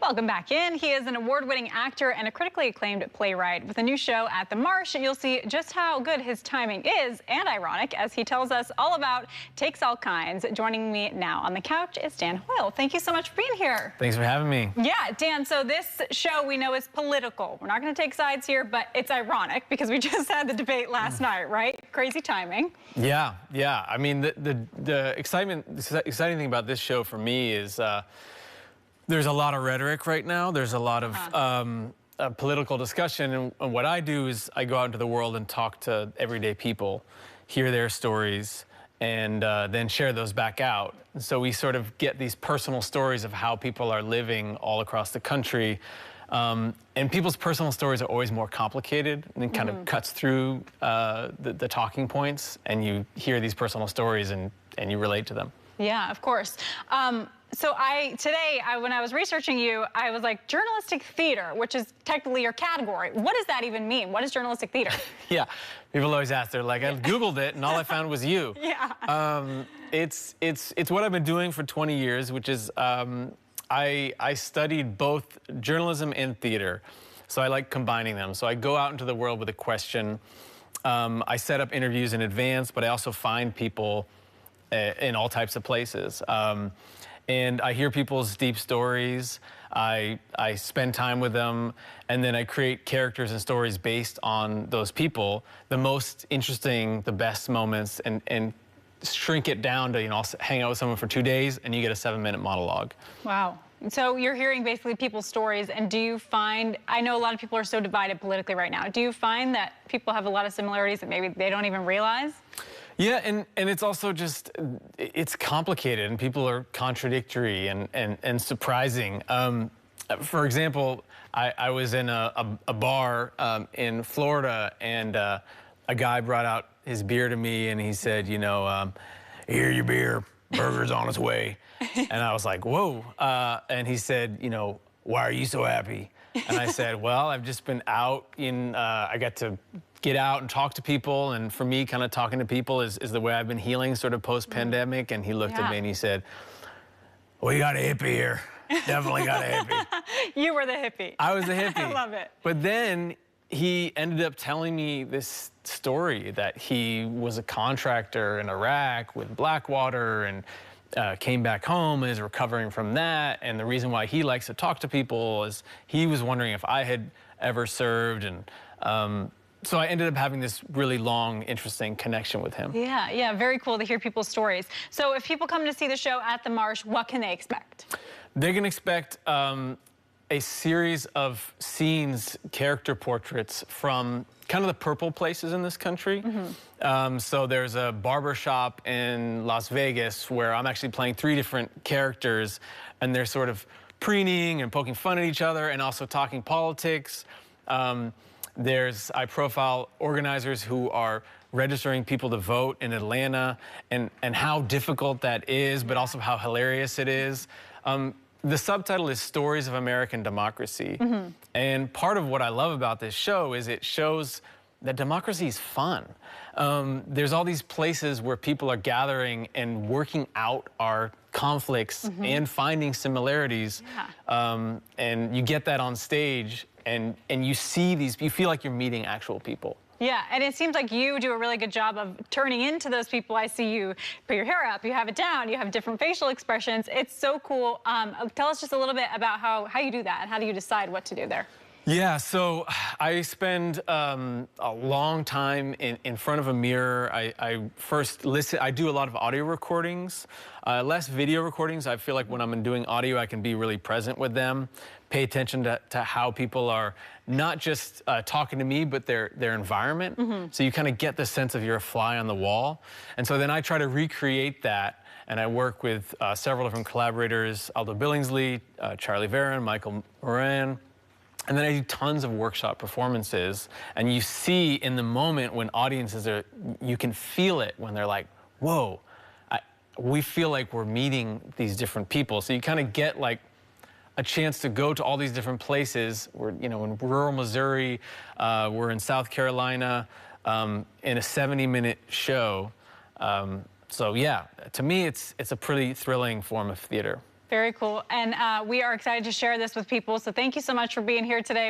Welcome back in. He is an award-winning actor and a critically acclaimed playwright. With a new show at the Marsh, you'll see just how good his timing is, and ironic, as he tells us all about Takes All Kinds. Joining me now on the couch is Dan Hoyle. Thank you so much for being here. Thanks for having me. Yeah, Dan, so this show we know is political. We're not going to take sides here, but it's ironic because we just had the debate last night, right? Crazy timing. Yeah. I mean, the exciting thing about this show for me is there's a lot of rhetoric right now. There's a lot of political discussion. And what I do is I go out into the world and talk to everyday people, hear their stories, and then share those back out. And so we sort of get these personal stories of how people are living all across the country. And people's personal stories are always more complicated, and it kind of cuts through the talking points, and you hear these personal stories and you relate to them. Yeah, of course. So today, when I was researching you, I was like, journalistic theater, which is technically your category. What does that even mean? What is journalistic theater? Yeah, people always ask. They're like, I Googled it, and all I found was you. Yeah. It's what I've been doing for 20 years, which is I studied both journalism and theater. So I like combining them. So I go out into the world with a question. I set up interviews in advance, but I also find people in all types of places. And I hear people's deep stories, I spend time with them, and then I create characters and stories based on those people, the most interesting, the best moments, and shrink it down to, I'll hang out with someone for 2 days, and you get a 7-minute monologue. Wow. So you're hearing basically people's stories, and do you find, I know a lot of people are so divided politically right now, do you find that people have a lot of similarities that maybe they don't even realize? Yeah, and it's also just, it's complicated, and people are contradictory and surprising. For example, I was in a bar in Florida, and a guy brought out his beer to me, and he said, here your beer, burger's on its way. And I was like, whoa. And he said, why are you so happy? And I said, well, I've just been out I got to get out and talk to people. And for me, kind of talking to people is the way I've been healing sort of post-pandemic. And he looked at me and he said, well, you got a hippie here. Definitely got a hippie. You were the hippie. I was the hippie. I love it. But then he ended up telling me this story that he was a contractor in Iraq with Blackwater and came back home and is recovering from that. And the reason why he likes to talk to people is he was wondering if I had ever served. And so I ended up having this really long, interesting connection with him. Yeah, very cool to hear people's stories. So if people come to see the show at the Marsh, what can they expect? They can expect a series of scenes, character portraits from kind of the purple places in this country. So there's a barber shop in Las Vegas where I'm actually playing 3 different characters, and they're sort of preening and poking fun at each other and also talking politics. I profile organizers who are registering people to vote in Atlanta and how difficult that is, but also how hilarious it is. The subtitle is Stories of American Democracy. And part of what I love about this show is it shows that democracy is fun. There's all these places where people are gathering and working out our conflicts and finding similarities. And you get that on stage, and you see you feel like you're meeting actual people. Yeah, and it seems like you do a really good job of turning into those people. I see you put your hair up, you have it down, you have different facial expressions. It's so cool. Tell us just a little bit about how you do that and how do you decide what to do there? Yeah, so I spend a long time in front of a mirror. I first listen. I do a lot of audio recordings, less video recordings. I feel like when I'm doing audio, I can be really present with them, pay attention to how people are not just talking to me, but their environment. So you kind of get the sense of you're a fly on the wall. And so then I try to recreate that, and I work with several different collaborators, Aldo Billingsley, Charlie Varon, Michael Moran. And then I do tons of workshop performances, and you see in the moment when audiences you can feel it when they're like, whoa, we feel like we're meeting these different people. So you kind of get like a chance to go to all these different places. We're, in rural Missouri, we're in South Carolina, in a 70-minute show. So yeah, to me, it's a pretty thrilling form of theater. Very cool. And we are excited to share this with people. So thank you so much for being here today.